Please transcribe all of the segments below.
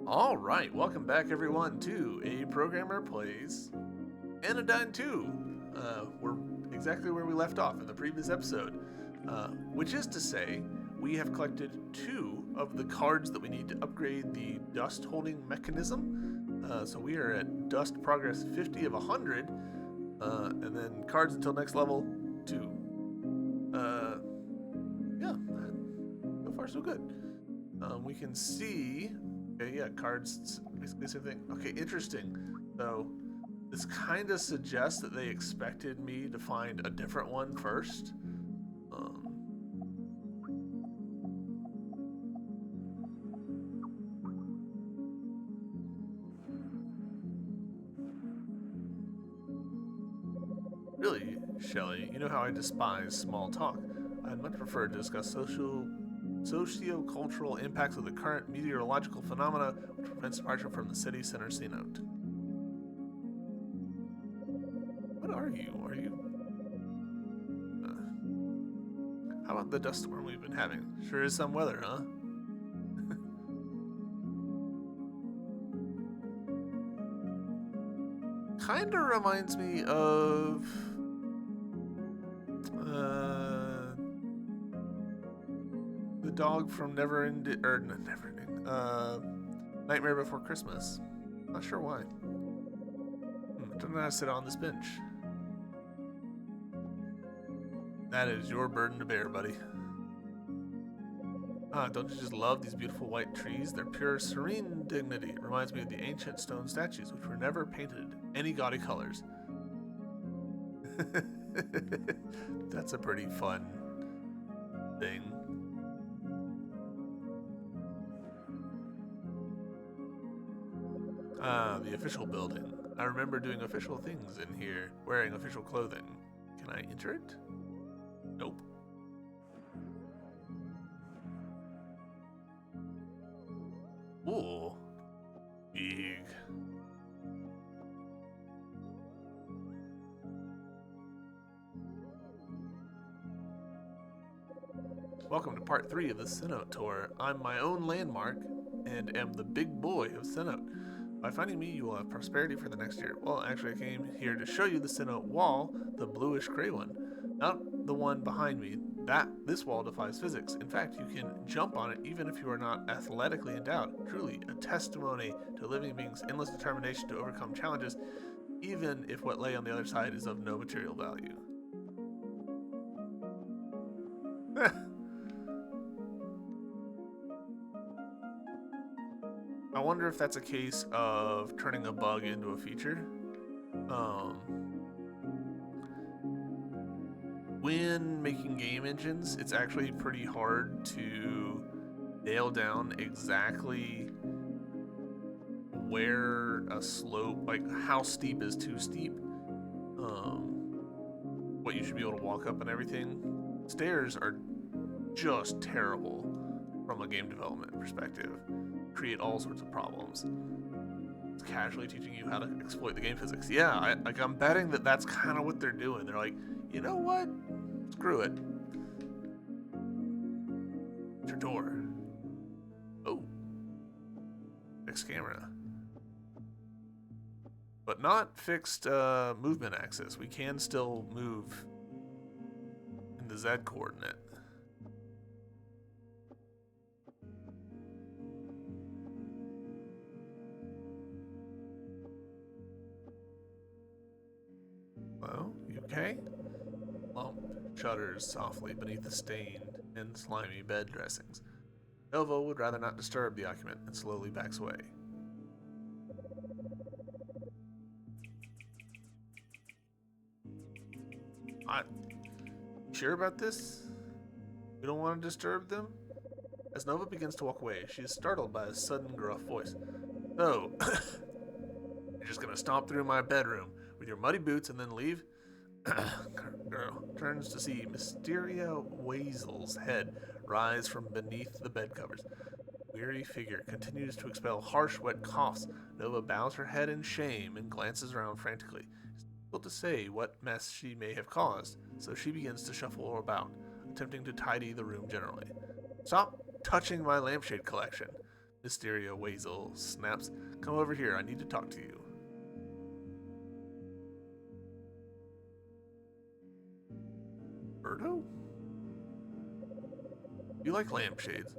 All right, welcome back everyone to A Programmer Plays Anodyne 2. We're exactly where we left off in the previous episode, which is to say, we have collected 2 of the cards that we need to upgrade the dust holding mechanism. So we are at dust progress 50 of 100, and then cards until next level 2. Yeah, so far so good. We can see. Okay, yeah, cards, basically the same thing. Okay, interesting. So, this kind of suggests that they expected me to find a different one first. Really, Shelley, you know how I despise small talk. I'd much prefer to discuss socio-cultural impacts of the current meteorological phenomena which prevents departure from the city center C note. What are you? Are you? How about the dust storm we've been having? Sure is some weather, huh? Kinda reminds me of the dog from Nightmare Before Christmas. Not sure why. I don't know how to sit on this bench. That is your burden to bear, buddy. Don't you just love these beautiful white trees? Their pure, serene dignity reminds me of the ancient stone statues, which were never painted any gaudy colors. That's a pretty fun thing. The official building. I remember doing official things in here, wearing official clothing. Can I enter it? Nope. Ooh. Big. Welcome to part 3 of the Cenote tour. I'm my own landmark and am the big boy of Cenote. By finding me, you will have prosperity for the next year. Well, actually, I came here to show you the Cenote wall, the bluish gray one. Not the one behind me. This wall defies physics. In fact, you can jump on it even if you are not athletically endowed. Truly, a testimony to living beings' endless determination to overcome challenges, even if what lay on the other side is of no material value. I wonder if that's a case of turning a bug into a feature. When making game engines, it's actually pretty hard to nail down exactly where a slope, like how steep is too steep, what you should be able to walk up and everything. Stairs are just terrible from a game development perspective. Create all sorts of problems. It's casually teaching you how to exploit the game physics. Yeah, I'm betting that that's kind of what they're doing. They're like, you know what? Screw it. It's your door. Oh. Fixed camera. But not fixed movement axis. We can still move in the Z coordinate. Well, you okay? Lump shudders softly beneath the stained and slimy bed dressings. Elvo would rather not disturb the occupant and slowly backs away. Sure about this? We don't want to disturb them? As Nova begins to walk away, she is startled by a sudden gruff voice. So, you're just gonna stomp through my bedroom with your muddy boots and then leave? Girl turns to see Mysteria Weasel's head rise from beneath the bed covers. Weary figure continues to expel harsh, wet coughs. Nova bows her head in shame and glances around frantically. It's difficult to say what mess she may have caused, so she begins to shuffle about, attempting to tidy the room generally. Stop touching my lampshade collection. Mysteria Weasel snaps. Come over here, I need to talk to you. Birdo? You like lampshades?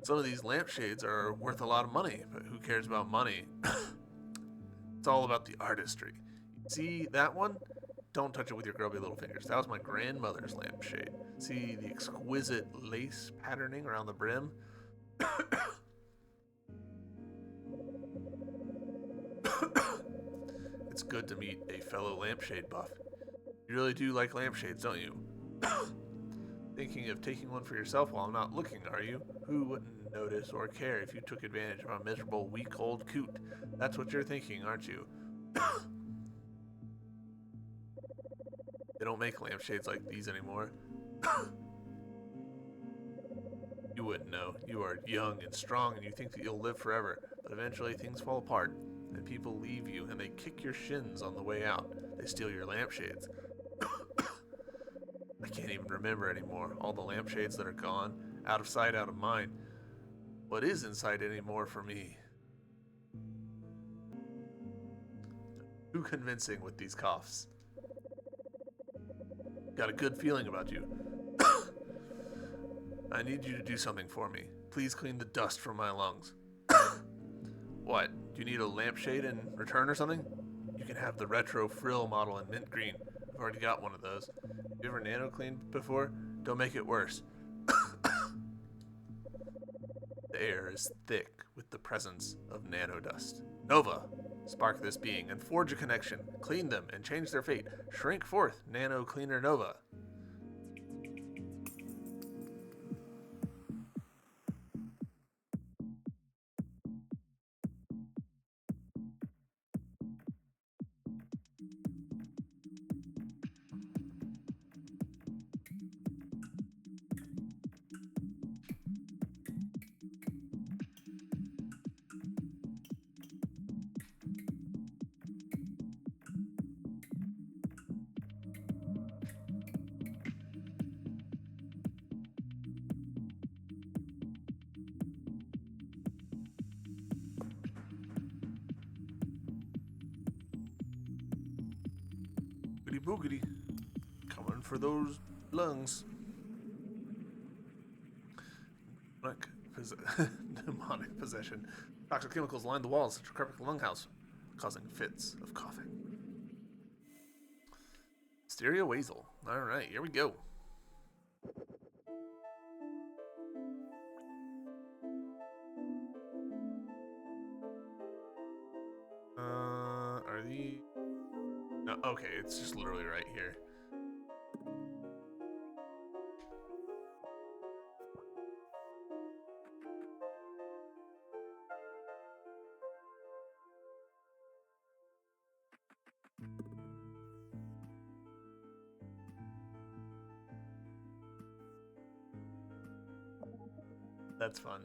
Some of these lampshades are worth a lot of money, but who cares about money? It's all about the artistry. See that one? Don't touch it with your grubby little fingers. That was my grandmother's lampshade. See the exquisite lace patterning around the brim? It's good to meet a fellow lampshade buff. You really do like lampshades, don't you? Thinking of taking one for yourself while I'm not looking, are you? Who wouldn't notice or care if you took advantage of a miserable, weak-old coot? That's what you're thinking, aren't you? They don't make lampshades like these anymore. You wouldn't know. You are young and strong and you think that you'll live forever, but eventually things fall apart and people leave you and they kick your shins on the way out. They steal your lampshades. I can't even remember anymore. All the lampshades that are gone, out of sight, out of mind. What is in sight anymore for me? Too convincing with these coughs. Got a good feeling about you. I need you to do something for me. Please clean the dust from my lungs. What? Do you need a lampshade in return or something? You can have the retro frill model in mint green. I've already got one of those. You ever nano cleaned before? Don't make it worse. The air is thick with the presence of nano dust. Nova, spark this being and forge a connection. Clean them and change their fate. Shrink forth, Nano Cleaner Nova. Boogity. Coming for those lungs. Demonic possession. Toxic chemicals line the walls of the lung house, causing fits of coughing. Stereo Weasel. Alright, here we go. Are these... No, okay, it's just literally right here. That's fun.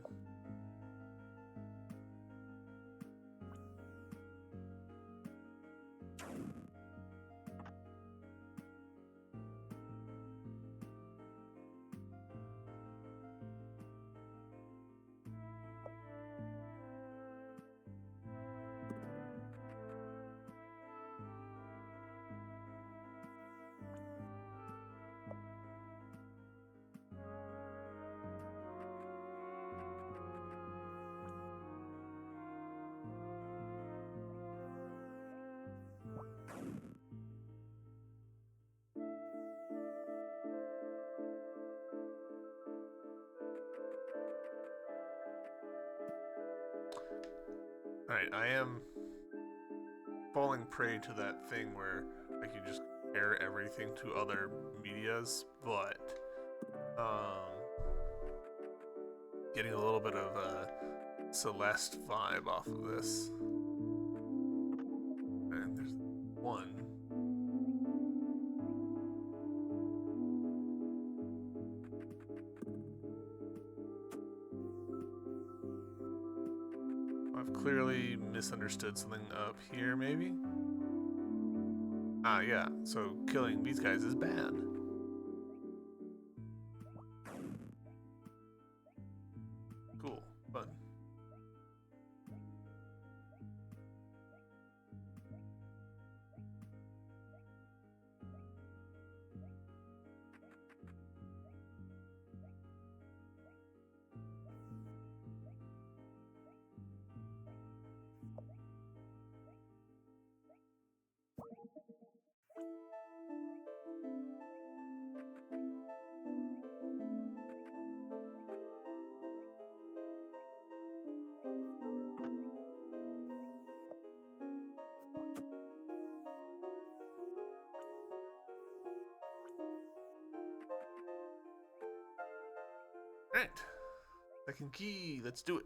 Alright, I am falling prey to that thing where like you just compare everything to other medias, but getting a little bit of a Celeste vibe off of this. And there's one. I've clearly misunderstood something up here, maybe? Ah, yeah, so killing these guys is bad. Cool. Alright. Second key. Let's do it.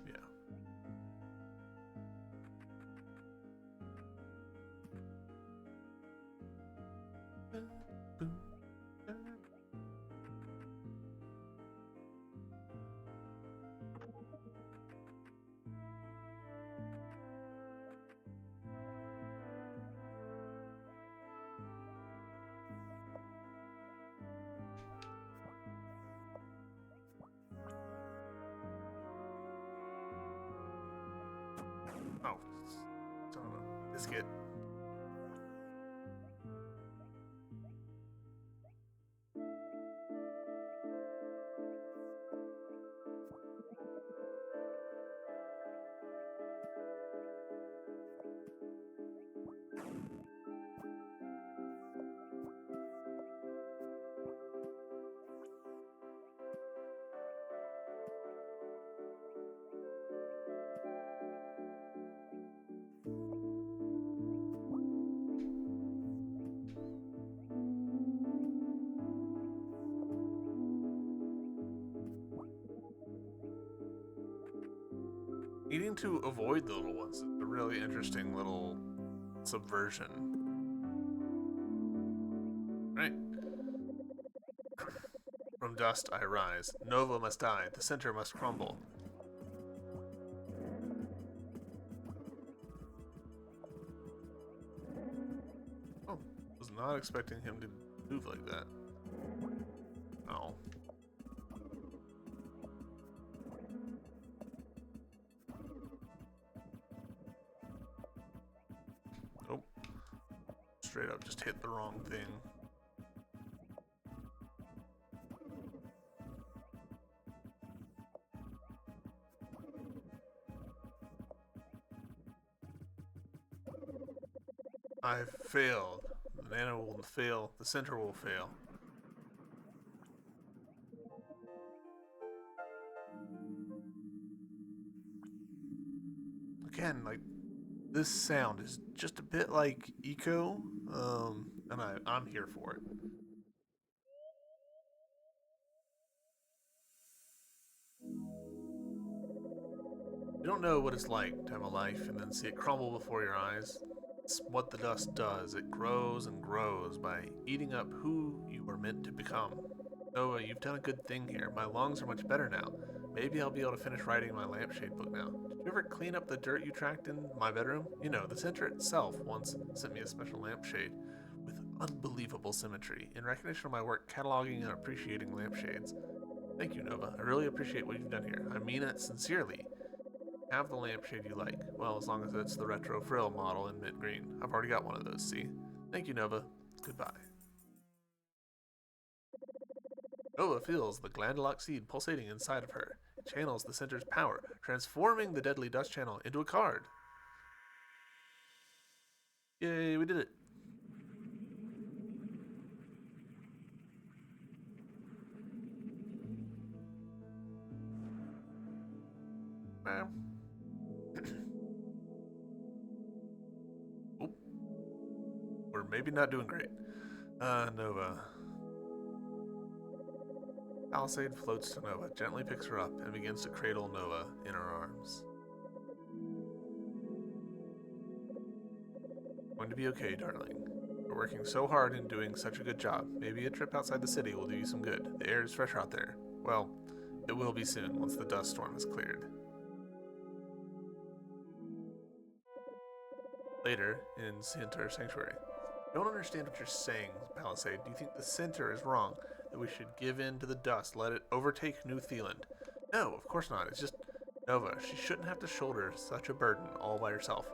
Yeah. Oh, son of a biscuit. Needing to avoid the little ones is a really interesting little subversion. Right. From dust I rise. Nova must die. The center must crumble. Oh, was not expecting him to move like that. Oh. Nope. Straight up just hit the wrong thing. I've failed. The nano will fail. The center will fail. Again, like, this sound is just a bit like Eco, and I'm here for it. You don't know what it's like to have a life and then see it crumble before your eyes. It's what the dust does. It grows and grows by eating up who you were meant to become. Noah, you've done a good thing here. My lungs are much better now. Maybe I'll be able to finish writing my lampshade book now. Did you ever clean up the dirt you tracked in my bedroom? You know, the center itself once sent me a special lampshade with unbelievable symmetry in recognition of my work cataloging and appreciating lampshades. Thank you, Nova. I really appreciate what you've done here. I mean it sincerely. Have the lampshade you like. Well, as long as it's the retro frill model in mint green. I've already got one of those, see? Thank you, Nova. Goodbye. Nova feels the glandulock seed pulsating inside of her. It channels the center's power, transforming the deadly dust channel into a card. Yay, we did it. Oh, we're maybe not doing great. Nova. Palisade floats to Nova, gently picks her up, and begins to cradle Nova in her arms. Going to be okay, darling. We're working so hard and doing such a good job. Maybe a trip outside the city will do you some good. The air is fresher out there. Well, it will be soon once the dust storm is cleared. Later, in Center Sanctuary. I don't understand what you're saying, Palisade. Do you think the center is wrong? That we should give in to the dust, let it overtake New Thealand? No, of course not. It's just Nova. She shouldn't have to shoulder such a burden all by herself.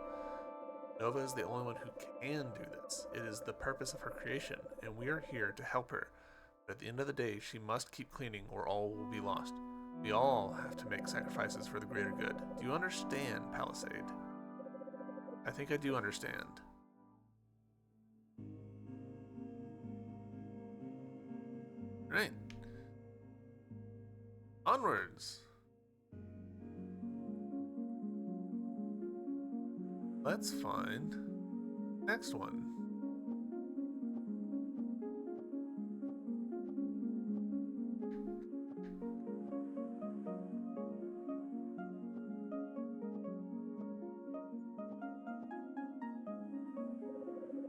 Nova is the only one who can do this. It is the purpose of her creation, and we are here to help her. But at the end of the day, she must keep cleaning or all will be lost. We all have to make sacrifices for the greater good. Do you understand, Palisade? I think I do understand. Right. Onwards. Let's find next one.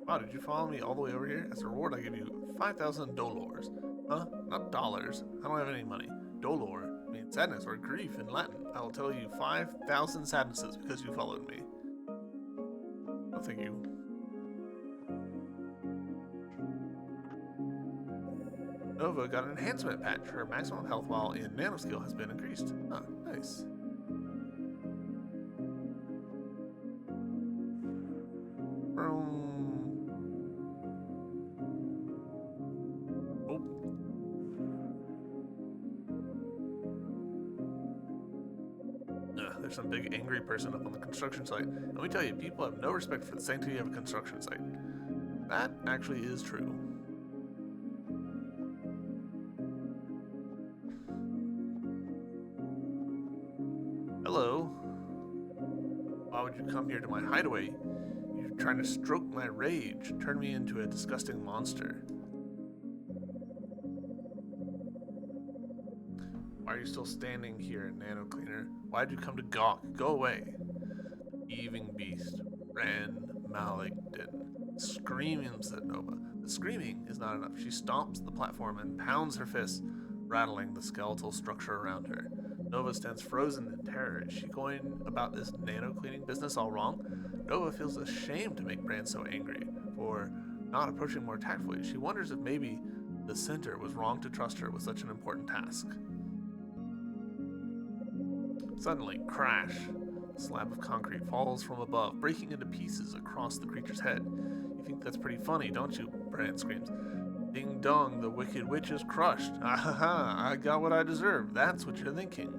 Wow, did you follow me all the way over here? As a reward, I give you 5,000 dolors. Huh? Not dollars. I don't have any money. Dolor means sadness or grief in Latin. I will tell you 5,000 sadnesses because you followed me. No, thank you. Nova got an enhancement patch. Her maximum health while in nanoscale has been increased. Huh, nice. There's some big angry person up on the construction site. Let me tell you, people have no respect for the sanctity of a construction site. That actually is true. Hello. Why would you come here to my hideaway? You're trying to stroke my rage, turn me into a disgusting monster. Why are you still standing here, Nano Cleaner? Why'd you come to gawk? Go away. Heaving beast, Ran Maligden, screams at Nova. The screaming is not enough. She stomps the platform and pounds her fists, rattling the skeletal structure around her. Nova stands frozen in terror. Is she going about this nano cleaning business all wrong? Nova feels ashamed to make Bran so angry for not approaching more tactfully. She wonders if maybe the center was wrong to trust her with such an important task. Suddenly, crash! A slab of concrete falls from above, breaking into pieces across the creature's head. You think that's pretty funny, don't you? Bran screams. Ding dong, the wicked witch is crushed. Ah ha ha, I got what I deserve. That's what you're thinking.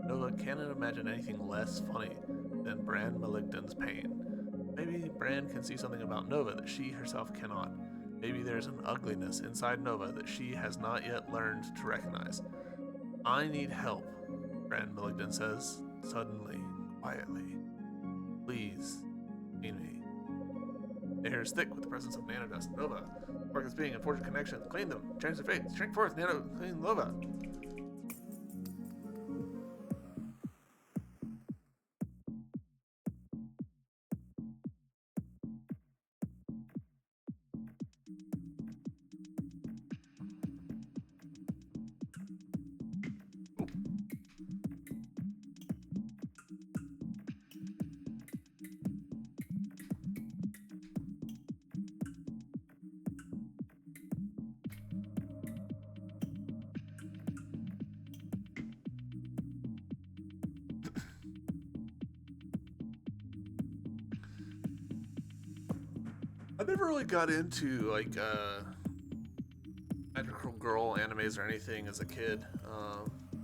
Nova cannot imagine anything less funny than Bran Maligden's pain. Maybe Bran can see something about Nova that she herself cannot. Maybe there's an ugliness inside Nova that she has not yet learned to recognize. I need help, Bran Maligden says, suddenly, quietly. Please, feed me. The air is thick with the presence of nanodust. Nova, spark this being and forge a connection. Clean them. Change their fate. Shrink forth. Nano, clean Nova. I never really got into like magical girl animes or anything as a kid.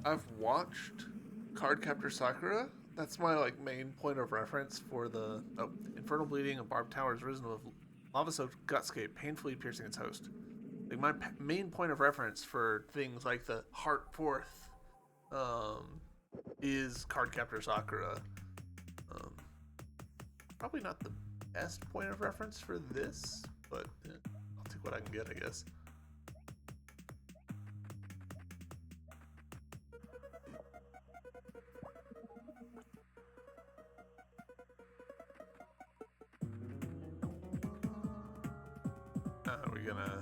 I've watched Cardcaptor Sakura. That's my like main point of reference for the infernal bleeding of barbed towers risen with lava-soaked gutscape painfully piercing its host. Like my main point of reference for things like the Heart Fourth is Cardcaptor Sakura. Probably not the best point of reference for this, but I'll take what I can get, I guess. We're gonna...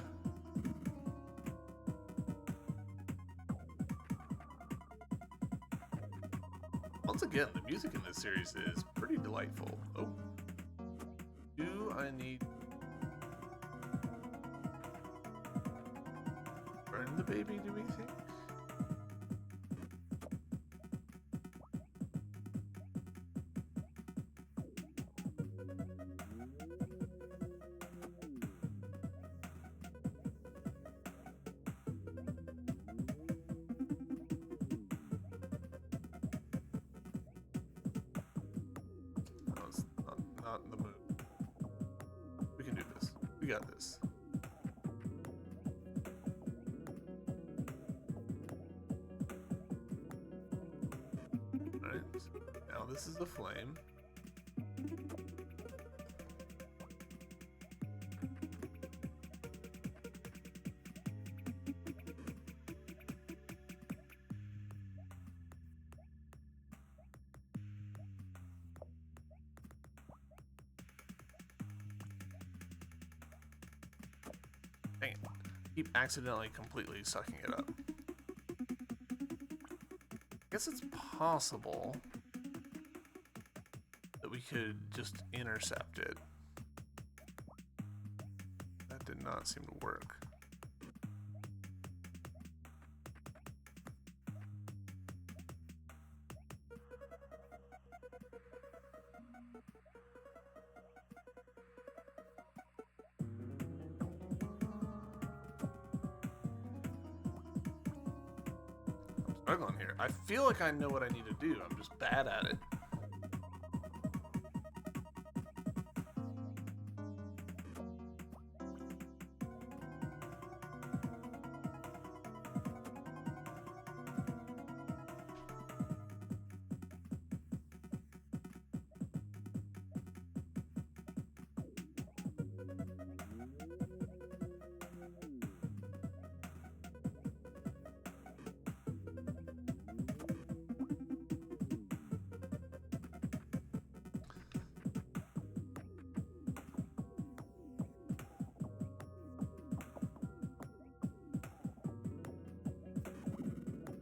Once again, the music in this series is pretty delightful. Oh. Do I need... burn the baby, do we think? No, it's not in the mood. We can do this. We got this. Alright. Now this is the flame. Dang it. Keep accidentally completely sucking it up. I guess it's possible that we could just intercept it. That did not seem to work. Struggling here. I feel like I know what I need to do. I'm just bad at it.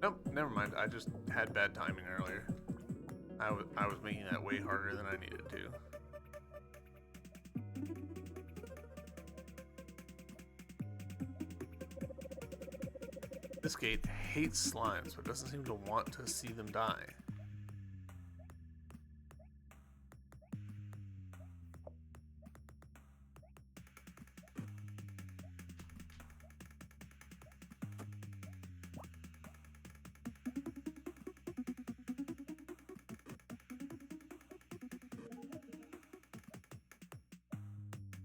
Nope, never mind. I just had bad timing earlier. I was making that way harder than I needed to. This gate hates slimes, but doesn't seem to want to see them die.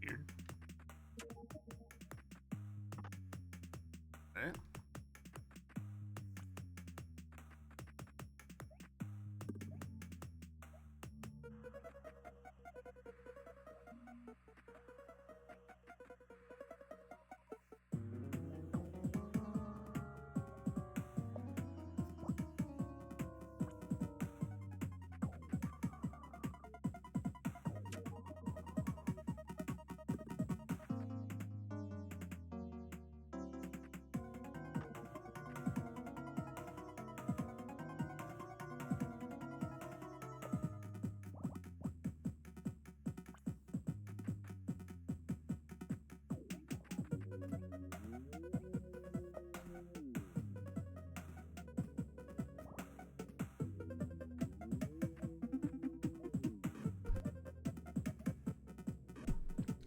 Weird. Alright.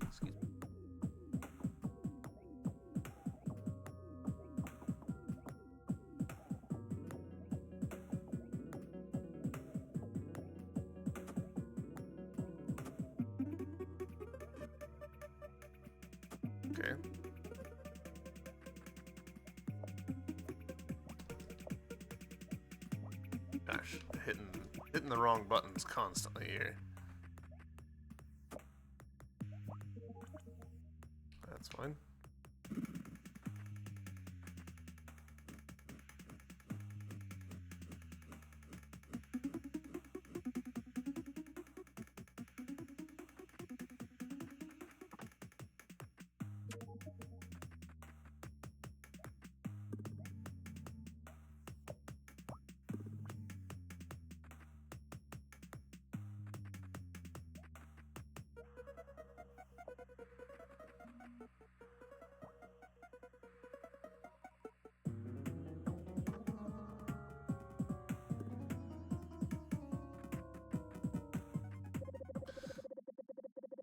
Excuse me. Okay. Gosh, hitting the wrong buttons constantly here. That's fine.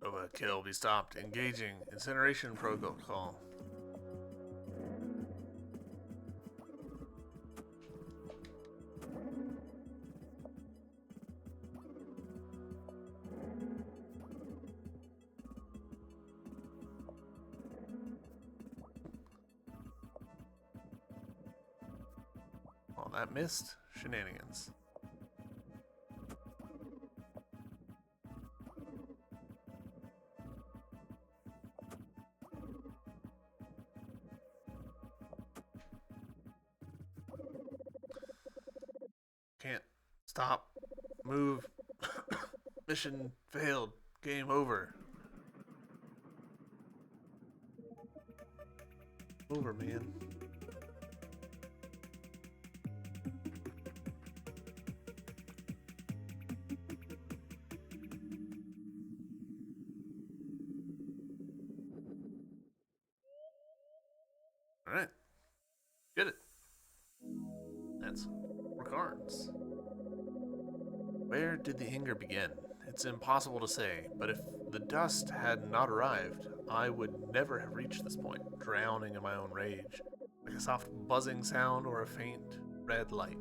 Overkill, be stopped. Engaging. Incineration protocol. Oh, that missed? Shenanigans. Can't stop. Move. Mission failed. Game over. Over, man. Alright. Get it. That's regards. Where did the anger begin? It's impossible to say, but if the dust had not arrived, I would never have reached this point, drowning in my own rage, like a soft buzzing sound or a faint red light.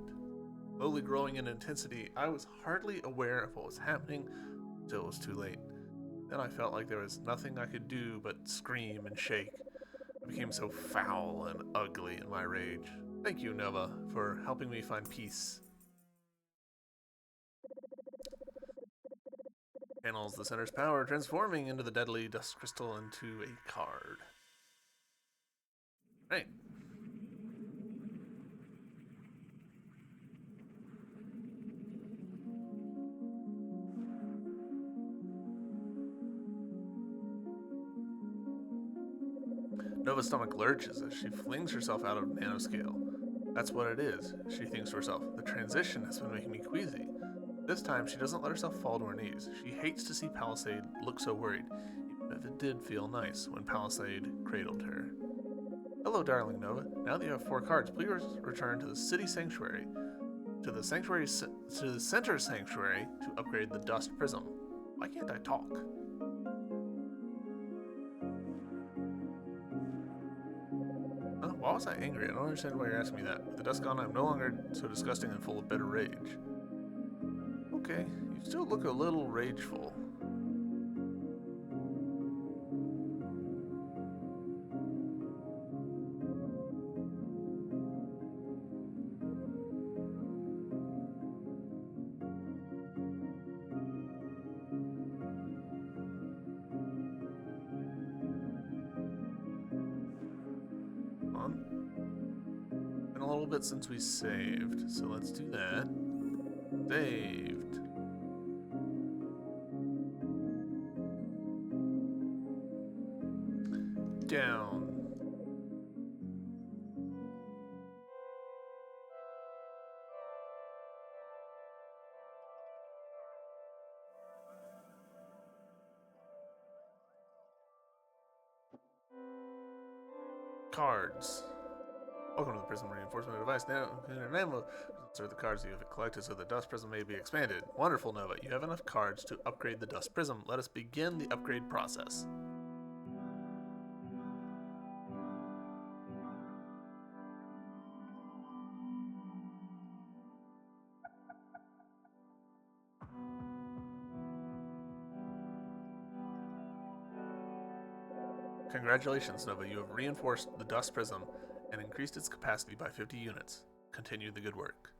Slowly growing in intensity, I was hardly aware of what was happening until it was too late. Then I felt like there was nothing I could do but scream and shake. I became so foul and ugly in my rage. Thank you, Nova, for helping me find peace. Channels the center's power, transforming into the deadly dust crystal into a card. Right. Nova's stomach lurches as she flings herself out of nanoscale. That's what it is, she thinks to herself. The transition has been making me queasy. This time, she doesn't let herself fall to her knees. She hates to see Palisade look so worried, even if it did feel nice when Palisade cradled her. Hello, darling Nova. Now that you have 4 cards, please return to the city sanctuary, to the center sanctuary to upgrade the dust prism. Why can't I talk? Why was I angry? I don't understand why you're asking me that. With the dust gone, I'm no longer so disgusting and full of bitter rage. Okay, you still look a little rageful. Been a little bit since we saved, so let's do that. Saved. Down. Cards. Welcome to the Prism Reinforcement Device. Now, insert the cards you have collected so the Dust Prism may be expanded. Wonderful, Nova. You have enough cards to upgrade the Dust Prism. Let us begin the upgrade process. Congratulations, Nova. You have reinforced the Dust Prism and increased its capacity by 50 units. Continue the good work.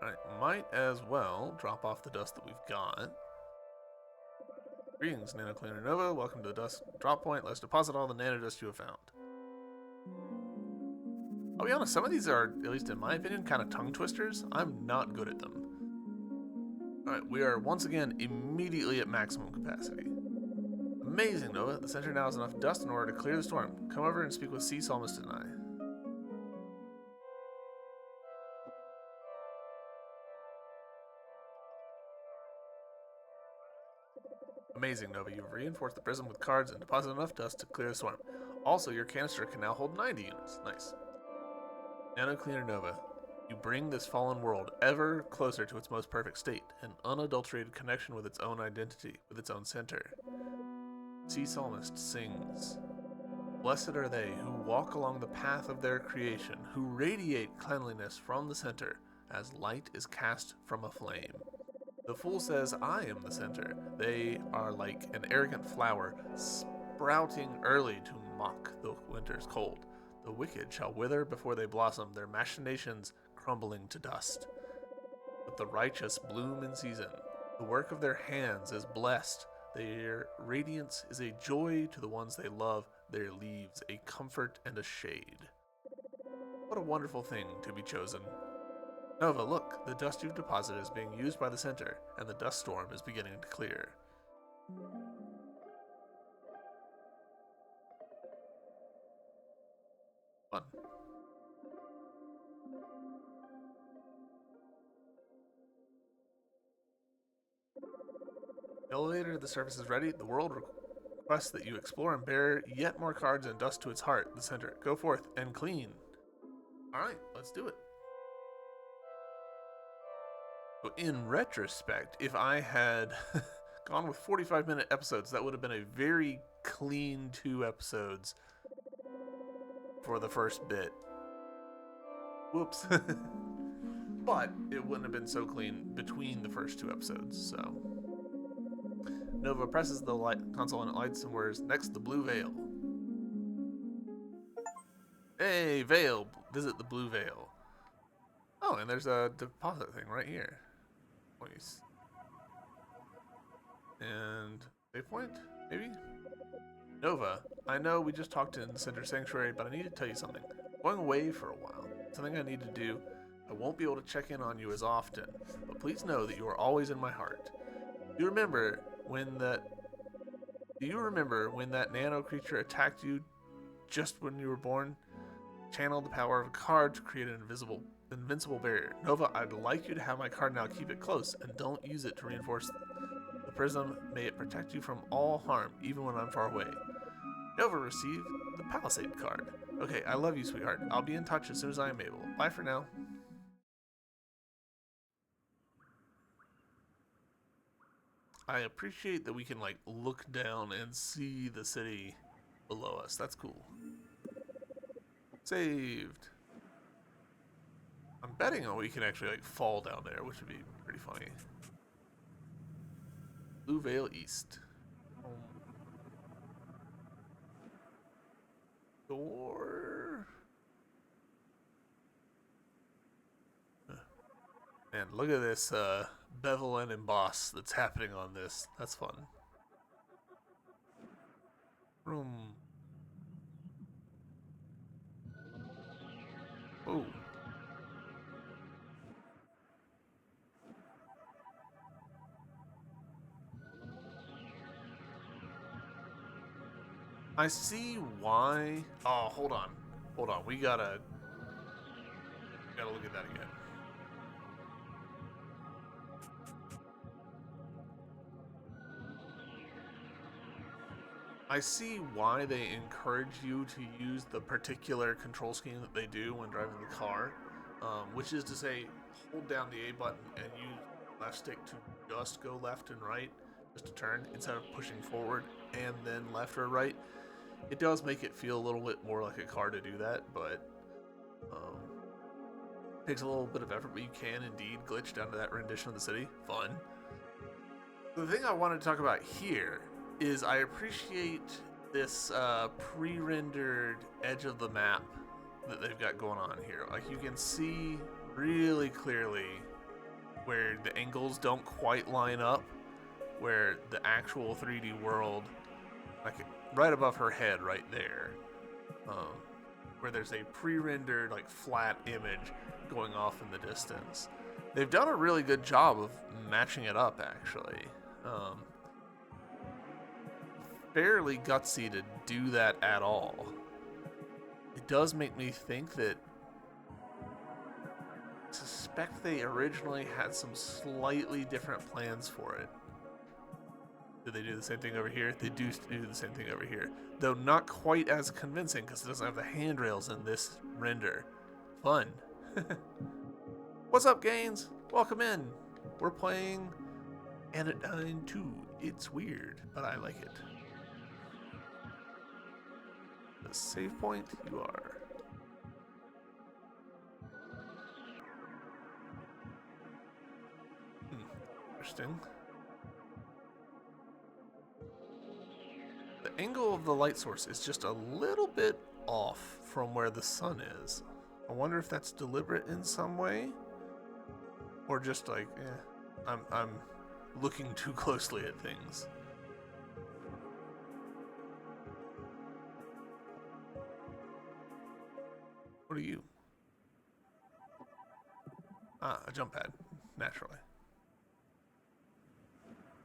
Alright, might as well drop off the dust that we've got. Greetings, Nano Cleaner Nova. Welcome to the dust drop point. Let's deposit all the nanodust you have found. I'll be honest, some of these are, at least in my opinion, kind of tongue twisters. I'm not good at them. Alright, we are once again immediately at maximum capacity. Amazing, Nova. The center now has enough dust in order to clear the storm. Come over and speak with Sea Psalmist and I. Amazing, Nova. You've reinforced the prism with cards and deposited enough dust to clear the storm. Also, your canister can now hold 90 units. Nice. Nano Cleaner Nova. You bring this fallen world ever closer to its most perfect state, an unadulterated connection with its own identity, with its own center. Sea Psalmist sings, Blessed are they who walk along the path of their creation, who radiate cleanliness from the center, as light is cast from a flame. The fool says, I am the center. They are like an arrogant flower, sprouting early to mock the winter's cold. The wicked shall wither before they blossom, their machinations crumbling to dust. But the righteous bloom in season. The work of their hands is blessed. Their radiance is a joy to the ones they love, their leaves a comfort and a shade. What a wonderful thing to be chosen. Nova, look, the dust you've deposited is being used by the center, and the dust storm is beginning to clear. Fun. The elevator to the surface is ready. The world requests that you explore and bear yet more cards and dust to its heart, the center. Go forth and clean. Alright, let's do it. So in retrospect, if I had gone with 45-minute episodes, that would have been a very clean 2 episodes for the first bit. Whoops. But it wouldn't have been so clean between the first 2 episodes, so. Nova presses the console and it lights and wears next the blue veil. Hey, veil! Visit the blue veil. Oh, and there's a deposit thing right here. Please. And save point, maybe? Nova, I know we just talked in Cinder Sanctuary, but I need to tell you something. I'm going away for a while. Something I need to do. I won't be able to check in on you as often, but please know that you are always in my heart. Do you remember when that nano creature attacked you just when you were born? Channel the power of a card to create an invincible barrier. Nova, I'd like you to have my card now. Keep it close and don't use it to reinforce the prism. May it protect you from all harm, even when I'm far away. Nova received the Palisade card. Okay, I love you, sweetheart. I'll be in touch as soon as I am able. Bye for now. I appreciate that we can, like, look down and see the city below us. That's cool. Saved. I'm betting we can actually, like, fall down there, which would be pretty funny. Blue Veil East. Door. Man, look at this bevel and emboss that's happening on this. That's fun. Room. Oh. I see why. Oh, hold on. Hold on. We gotta look at that again. I see why they encourage you to use the particular control scheme that they do when driving the car, which is to say, hold down the A button and use left stick to just go left and right, just to turn, instead of pushing forward and then left or right. It does make it feel a little bit more like a car to do that, but takes a little bit of effort, but you can indeed glitch down to that rendition of the city. Fun. The thing I wanted to talk about here is I appreciate this pre-rendered edge of the map that they've got going on here. Like, you can see really clearly where the angles don't quite line up, where the actual 3D world, like right above her head right there, where there's a pre-rendered, like, flat image going off in the distance. They've done a really good job of matching it up, actually. Fairly gutsy to do that at all. It does make me think that I suspect they originally had some slightly different plans for it. Did they do the same thing over here? They do the same thing over here, though not quite as convincing because it doesn't have the handrails in this render. Fun. What's up, Gaines? Welcome in. We're playing Anodyne 2. It's weird, but I like it. The save point, you are. Interesting. The angle of the light source is just a little bit off from where the sun is. I wonder if that's deliberate in some way, or just like, I'm looking too closely at things. What are you? Ah, a jump pad, naturally.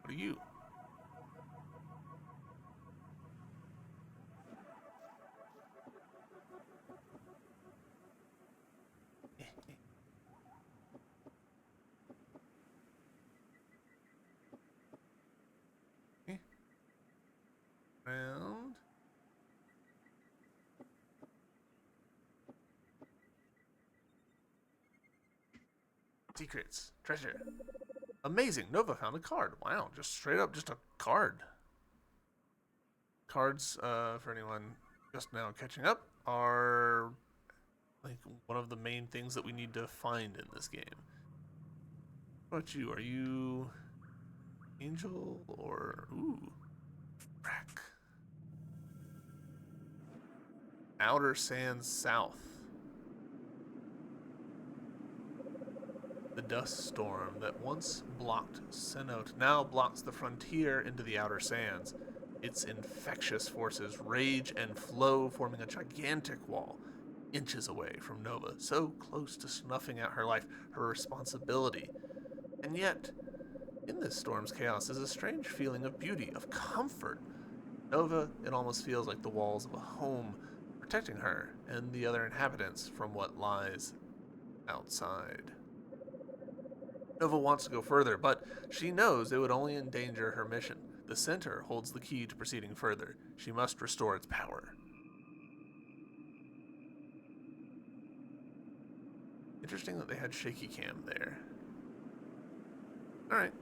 What are you? Secrets. Treasure. Amazing. Nova found a card. Wow, just straight up just a card. Cards, for anyone just now catching up, are like one of the main things that we need to find in this game. What about you? Are you Angel or ooh, Crack? Outer Sands South. The dust storm that once blocked Cenote now blocks the frontier into the Outer Sands. Its infectious forces rage and flow, forming a gigantic wall, inches away from Nova, so close to snuffing out her life, her responsibility. And yet, in this storm's chaos is a strange feeling of beauty, of comfort. Nova, it almost feels like the walls of a home, protecting her and the other inhabitants from what lies outside. Nova wants to go further, but she knows it would only endanger her mission. The center holds the key to proceeding further. She must restore its power. Interesting that they had shaky cam there. Alright.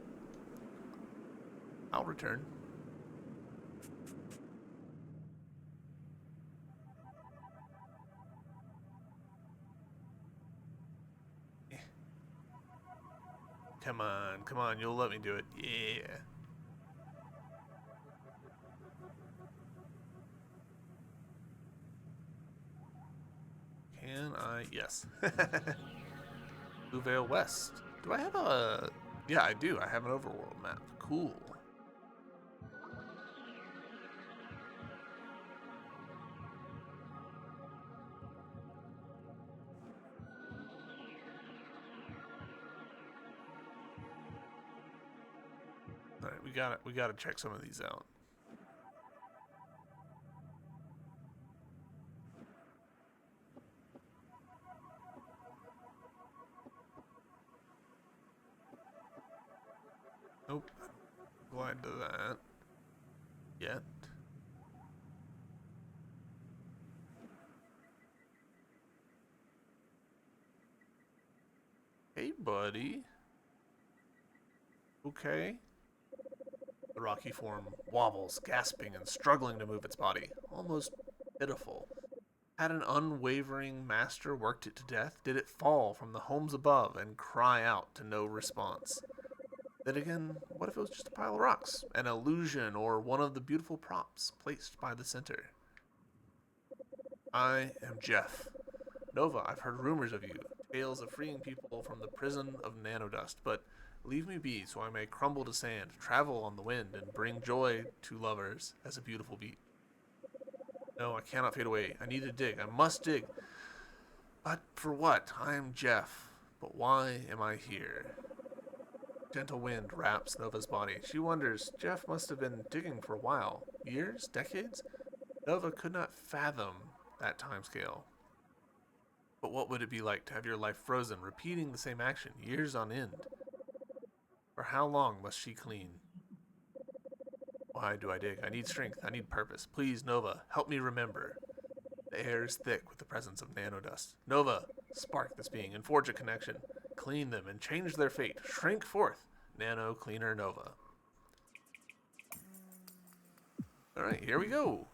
I'll return. Come on, you'll let me do it. Yeah. Can I? Yes. Blue Veil West. Do I have a... Yeah, I do. I have an overworld map. Cool. Alright, we gotta check some of these out. Nope. Blind to that. Yet. Hey, buddy. Okay. The rocky form wobbles, gasping and struggling to move its body. Almost pitiful. Had an unwavering master worked it to death? Did it fall from the homes above and cry out to no response? Then again, what if it was just a pile of rocks? An illusion or one of the beautiful props placed by the center? I am Jeff. Nova, I've heard rumors of you, tales of freeing people from the prison of nanodust, but leave me be so I may crumble to sand, travel on the wind, and bring joy to lovers as a beautiful beat. No, I cannot fade away. I need to dig. I must dig. But for what? I am Jeff. But why am I here? Gentle wind wraps Nova's body. She wonders, Jeff must have been digging for a while. Years? Decades? Nova could not fathom that time scale. But what would it be like to have your life frozen, repeating the same action, years on end? For how long must she clean? Why do I dig? I need strength. I need purpose. Please, Nova, help me remember. The air is thick with the presence of nanodust. Nova, spark this being and forge a connection. Clean them and change their fate. Shrink forth. Nano Cleaner Nova. Alright, here we go.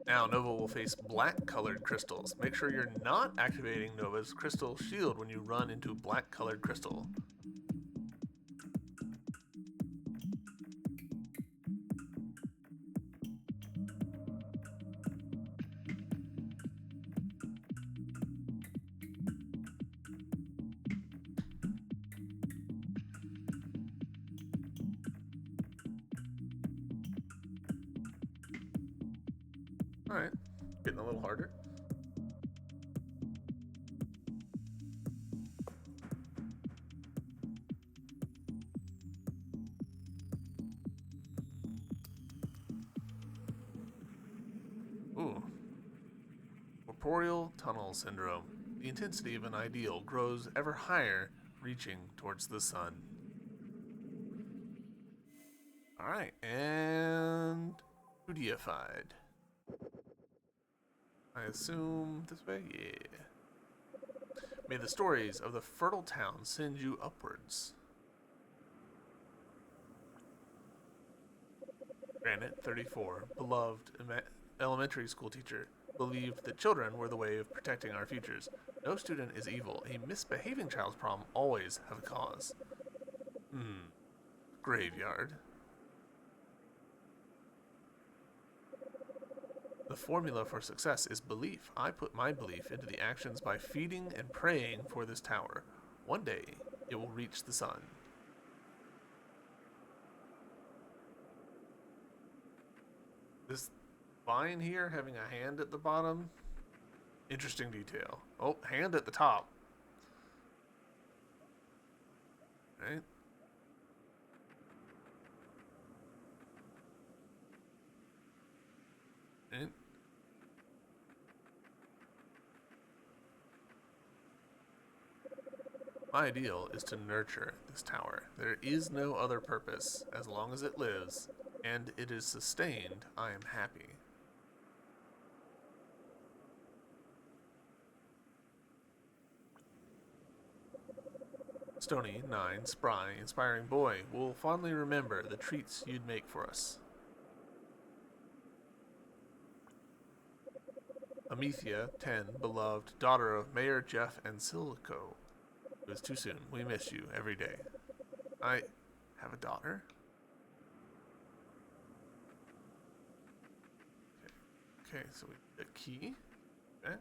Now Nova will face black colored crystals. Make sure you're not activating Nova's crystal shield when you run into black colored crystal. Alright, getting a little harder. Ooh. Corporeal Tunnel Syndrome. The intensity of an ideal grows ever higher, reaching towards the sun. Alright, and 2Dified. I assume this way? Yeah. May the stories of the fertile town send you upwards. Granite, 34, beloved elementary school teacher, believed that children were the way of protecting our futures. No student is evil. A misbehaving child's problem always have a cause. Graveyard. The formula for success is belief. I put my belief into the actions by feeding and praying for this tower. One day, it will reach the sun. This vine here having a hand at the bottom. Interesting detail. Oh, hand at the top. Right? Right? My ideal is to nurture this tower. There is no other purpose. As long as it lives, and it is sustained, I am happy. Stony, 9, spry, inspiring boy, will fondly remember the treats you'd make for us. Amethea, 10, beloved, daughter of Mayor Jeff and Silico. It was too soon. We miss you every day. I have a daughter? Okay, so we get a key. Back.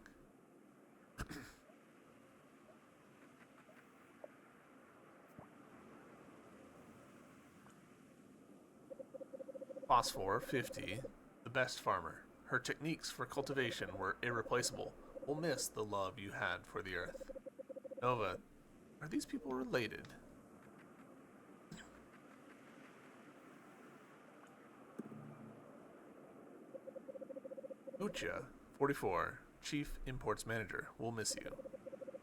Phosphor, 50, the best farmer. Her techniques for cultivation were irreplaceable. We'll miss the love you had for the earth. Nova, are these people related? Ucha, 44, Chief Imports Manager. We'll miss you.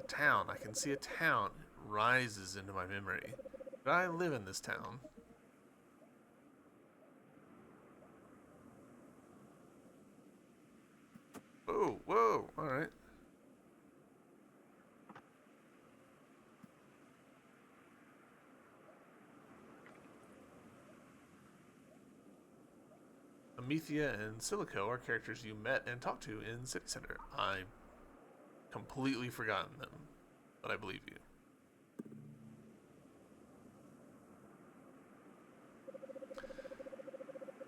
A town. I can see a town. It rises into my memory. Did I live in this town? Oh, whoa, alright. Amethea and Silico are characters you met and talked to in City Center. I completely forgotten them, but I believe you.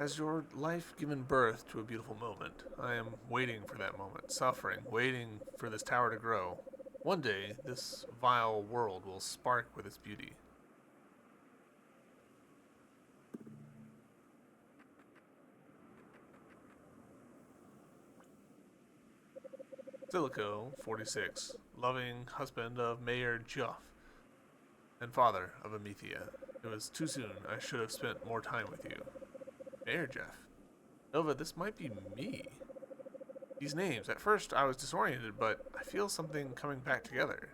Has your life given birth to a beautiful moment? I am waiting for that moment, suffering, waiting for this tower to grow. One day, this vile world will spark with its beauty. Silico, 46, loving husband of Mayor Juff and father of Amethea. It was too soon. I should have spent more time with you. Mayor Jeff. Nova, this might be me. These names. At first, I was disoriented, but I feel something coming back together.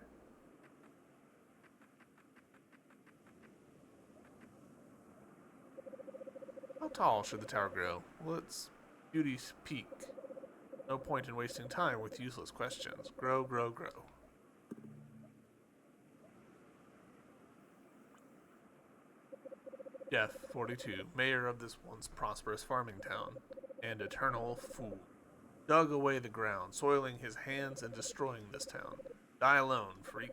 How tall should the tower grow? Will its beauty peak? No point in wasting time with useless questions. Grow, grow, grow. Jeff, 42, mayor of this once prosperous farming town, and eternal fool. Dug away the ground, soiling his hands and destroying this town. Die alone, freak.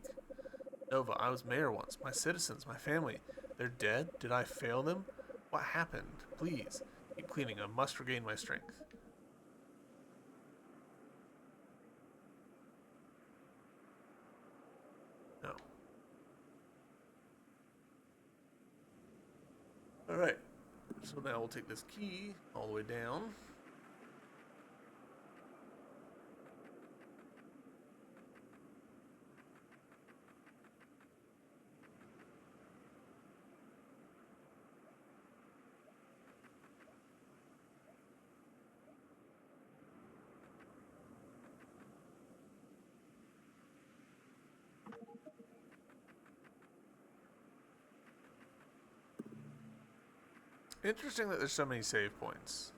Nova, I was mayor once. My citizens, my family, they're dead? Did I fail them? What happened? Please, keep cleaning. I must regain my strength. No. Alright. So now we'll take this key all the way down. Interesting that there's so many save points.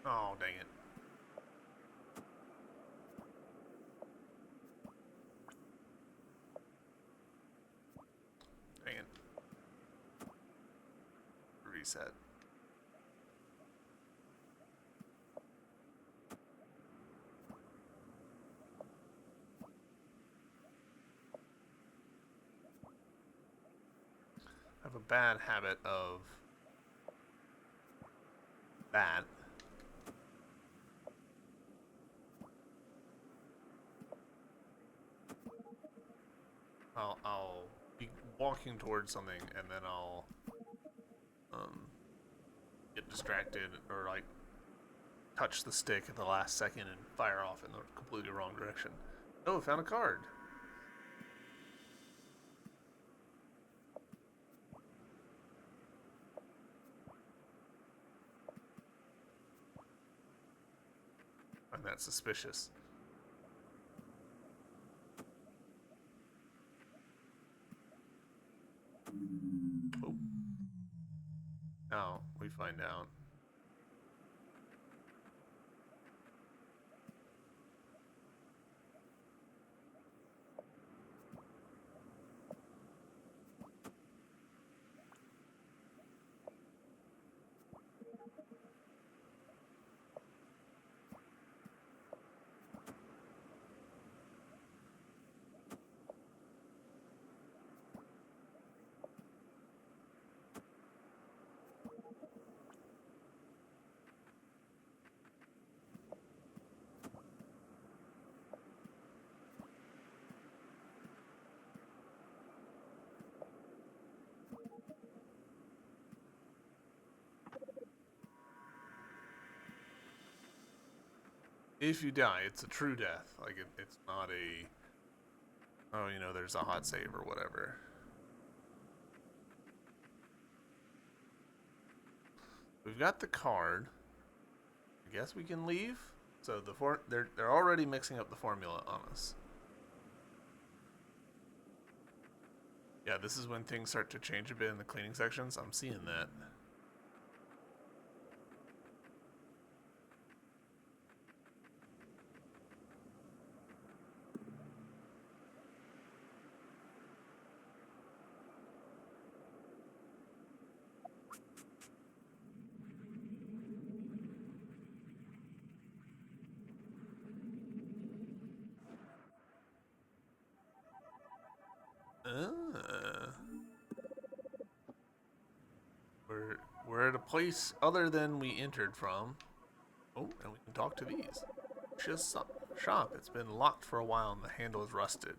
Oh, dang it. Dang it. Reset. I have a bad habit of that. I'll be walking towards something and then I'll get distracted or like touch the stick at the last second and fire off in the completely wrong direction. Oh, I found a card. I find that suspicious. Oh. Now we find out. If you die, it's a true death. Like, it's not a, oh, you know, there's a hot save or whatever. We've got the card. I guess we can leave. So they're already mixing up the formula on us. Yeah, this is when things start to change a bit in the cleaning sections. I'm seeing that. We're at a place other than we entered from. Oh, and we can talk to these. Just shop. It's been locked for a while and the handle is rusted.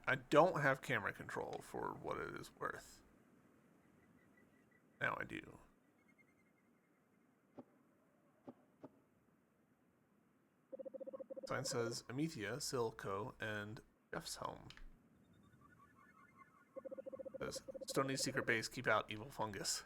I don't have camera control for what it is worth. Now I do. Sign says Amethea, Silco, and Jeff's home. It says Stony's secret base, keep out evil fungus.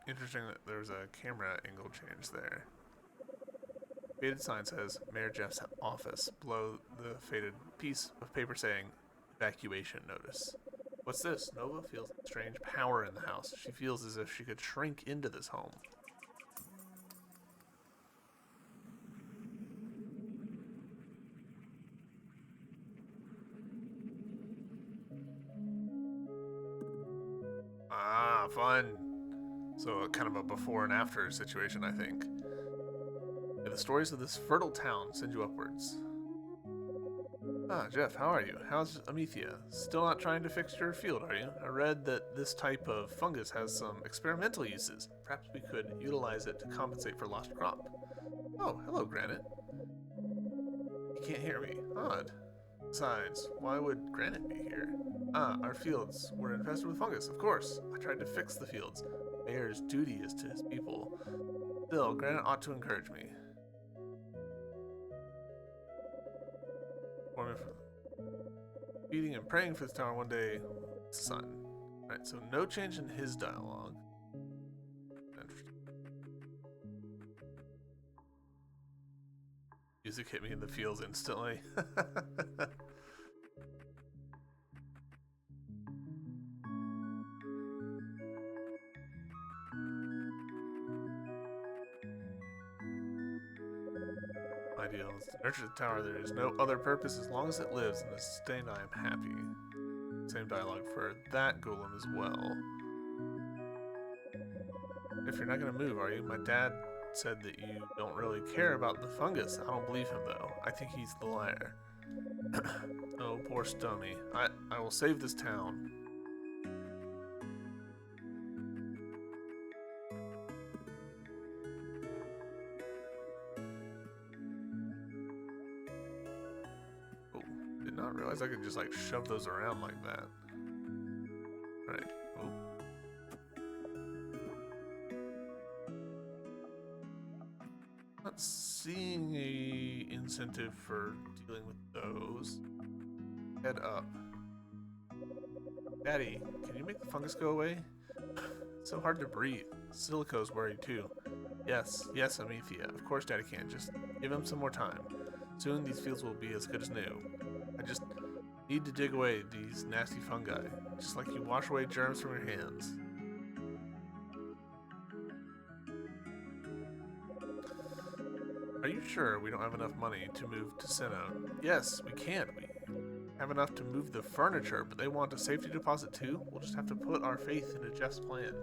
Interesting that there's a camera angle change there. Faded sign says Mayor Jeff's office. Below the faded piece of paper saying evacuation notice. What's this? Nova feels a strange power in the house. She feels as if she could shrink into this home. Ah, fun. So kind of a before and after situation, I think. And the stories of this fertile town send you upwards. Ah, Jeff, how are you? How's Amethea? Still not trying to fix your field, are you? I read that this type of fungus has some experimental uses. Perhaps we could utilize it to compensate for lost crop. Oh, hello, Granite. You can't hear me. Odd. Besides, why would Granite be here? Ah, our fields were infested with fungus, of course. I tried to fix the fields. Mayor's duty is to his people. Still, Granite ought to encourage me. Feeding and praying for this tower one day, son. Alright, so no change in his dialogue. Interesting. Music hit me in the feels instantly. Ideal is to nurture the tower. There is no other purpose as long as it lives and is sustained. I am happy. Same dialogue for that golem as well. If you're not gonna move, are you? My dad said that you don't really care about the fungus. I don't believe him though. I think he's the liar. Oh, poor Stony. I will save this town. Oh, did not realize I could just like shove those around like that. Right. Oh. Not seeing a incentive for dealing with those. Head up. Daddy, can you make the fungus go away? It's so hard to breathe. Silico's worried too. Yes, Amethea. Of course Daddy can. Just give him some more time. Soon these fields will be as good as new. I just need to dig away these nasty fungi. Just like you wash away germs from your hands. Are you sure we don't have enough money to move to Sinnoh? Yes, we can't. We have enough to move the furniture, but they want a safety deposit too? We'll just have to put our faith into Jeff's plan.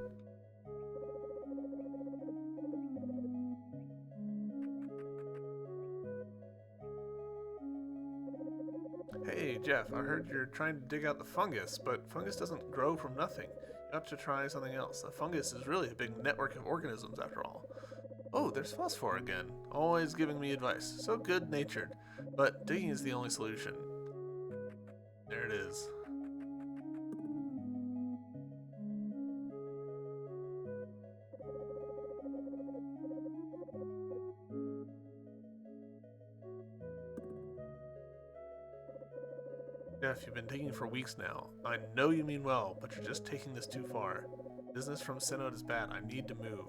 Hey, Jeff, I heard you're trying to dig out the fungus, but fungus doesn't grow from nothing. You have to try something else. A fungus is really a big network of organisms after all. Oh, there's Phosphor again, always giving me advice. So good-natured. But digging is the only solution. There it is. Jeff, you've been digging for weeks now. I know you mean well, but you're just taking this too far. Business from Sinnoh is bad. I need to move.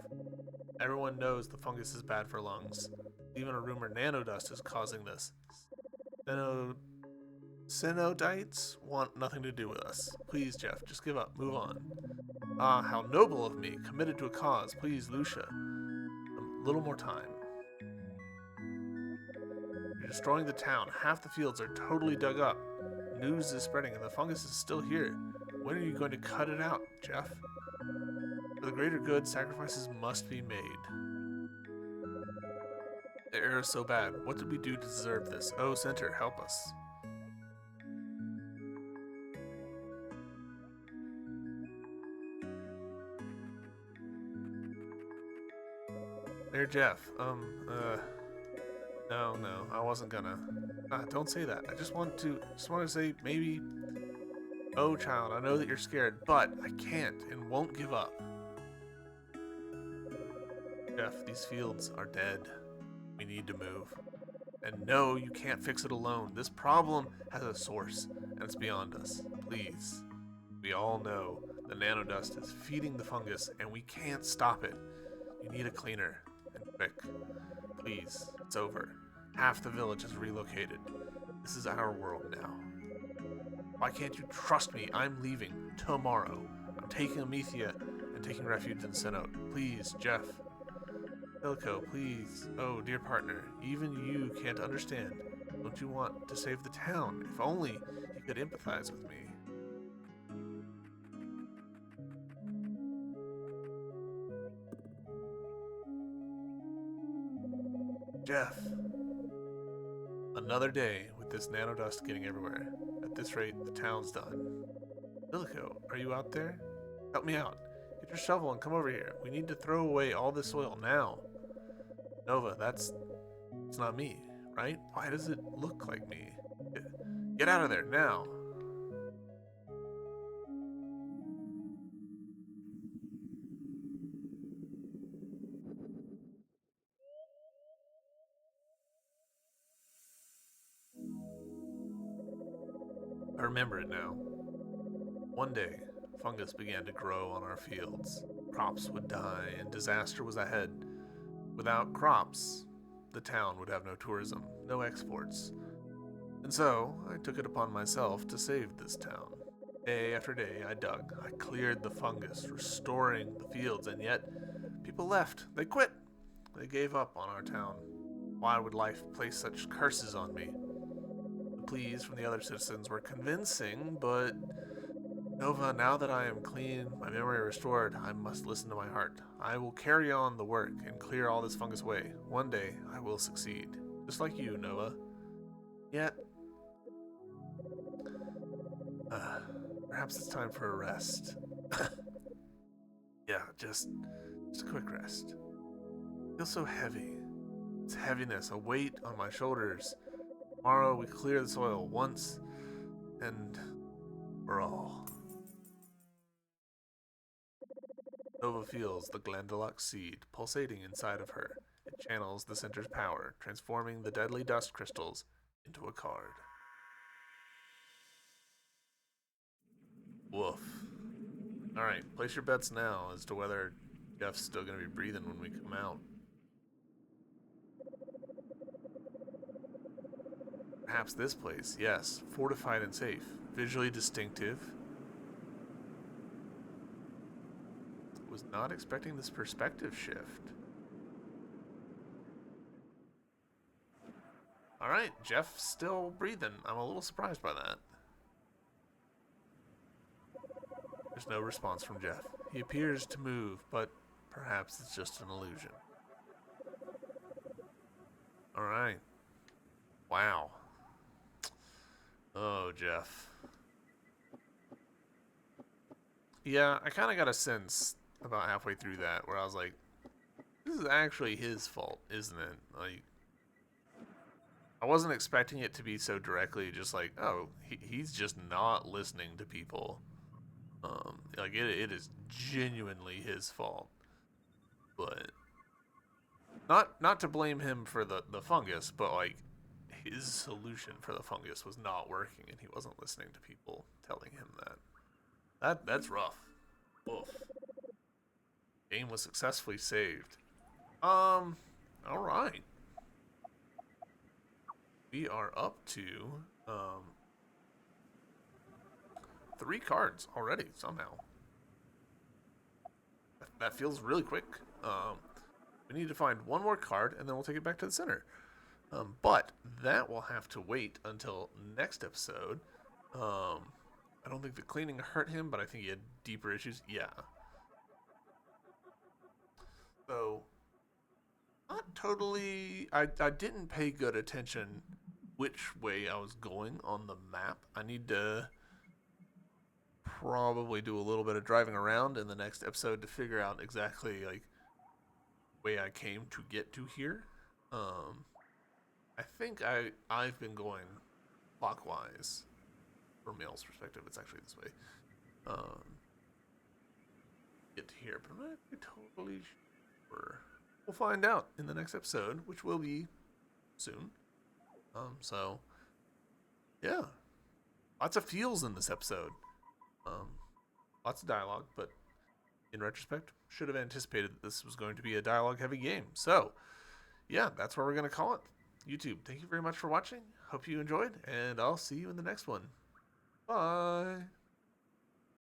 Everyone knows the fungus is bad for lungs. Even a rumor nanodust is causing this. Sinnohites want nothing to do with us. Please, Jeff, just give up. Move on. Ah, how noble of me. Committed to a cause. Please, Lucia. A little more time. You're destroying the town. Half the fields are totally dug up. News is spreading and the fungus is still here. When are you going to cut it out, Jeff? For the greater good, sacrifices must be made. The air is so bad. What did we do to deserve this? Oh, Center, help us. There, Jeff. No, I wasn't gonna. Don't say that. I just want to say maybe. Oh, child, I know that you're scared, but I can't and won't give up. Jeff, these fields are dead. We need to move. And no, you can't fix it alone. This problem has a source, and it's beyond us. Please. We all know the nanodust is feeding the fungus, and we can't stop it. You need a cleaner, and quick. Please, it's over. Half the village is relocated. This is our world now. Why can't you trust me? I'm leaving tomorrow. I'm taking Amethea and taking refuge in Sinnoh. Please, Jeff. Silico, please. Oh, dear partner, even you can't understand. Don't you want to save the town? If only you could empathize with me. Jeff. Another day with this nanodust getting everywhere. At this rate, the town's done. Silico, are you out there? Help me out. Get your shovel and come over here. We need to throw away all this soil now. Nova, that's It's not me, right? Why does it look like me? Get out of there, now! I remember it now. One day, fungus began to grow on our fields. Crops would die, and disaster was ahead. Without crops, the town would have no tourism, no exports. And so, I took it upon myself to save this town. Day after day, I dug, I cleared the fungus, restoring the fields, and yet, people left. They quit. They gave up on our town. Why would life place such curses on me? The pleas from the other citizens were convincing, but Nova, now that I am clean, my memory restored, I must listen to my heart. I will carry on the work and clear all this fungus away. One day, I will succeed. Just like you, Nova. Yet, uh, perhaps it's time for a rest. Yeah, just a quick rest. I feel so heavy. It's heaviness, a weight on my shoulders. Tomorrow we clear the soil once and for all. Nova feels the Glandalux seed pulsating inside of her. It channels the center's power, transforming the deadly dust crystals into a card. Woof. Alright, place your bets now as to whether Jeff's still going to be breathing when we come out. Perhaps this place, yes. Fortified and safe. Visually distinctive. Was not expecting this perspective shift. Alright, Jeff's still breathing. I'm a little surprised by that. There's no response from Jeff. He appears to move, but perhaps it's just an illusion. Alright. Wow. Oh, Jeff. Yeah, I kind of got a sense about halfway through that where I was like, this is actually his fault, isn't it? Like, I wasn't expecting it to be so directly just like, oh, he's just not listening to people. Like, it is genuinely his fault. But not to blame him for the fungus, but like his solution for the fungus was not working and he wasn't listening to people telling him that. That's rough. Oof. Game was successfully saved. Alright. We are up to 3 cards already somehow. That feels really quick. We need to find one more card and then we'll take it back to the center. But that will have to wait until next episode. I don't think the cleaning hurt him, but I think he had deeper issues. Yeah. So, not totally. I didn't pay good attention which way I was going on the map. I need to probably do a little bit of driving around in the next episode to figure out exactly like way I came to get to here. I think I've been going clockwise. From Male's perspective, it's actually this way. Get to here, but I'm not totally sure. We'll find out in the next episode, which will be soon. So yeah, lots of feels in this episode. Lots of dialogue, but in retrospect, should have anticipated that this was going to be a dialogue-heavy game. So yeah, that's where we're going to call it. YouTube, thank you very much for watching. Hope you enjoyed, and I'll see you in the next one. Bye.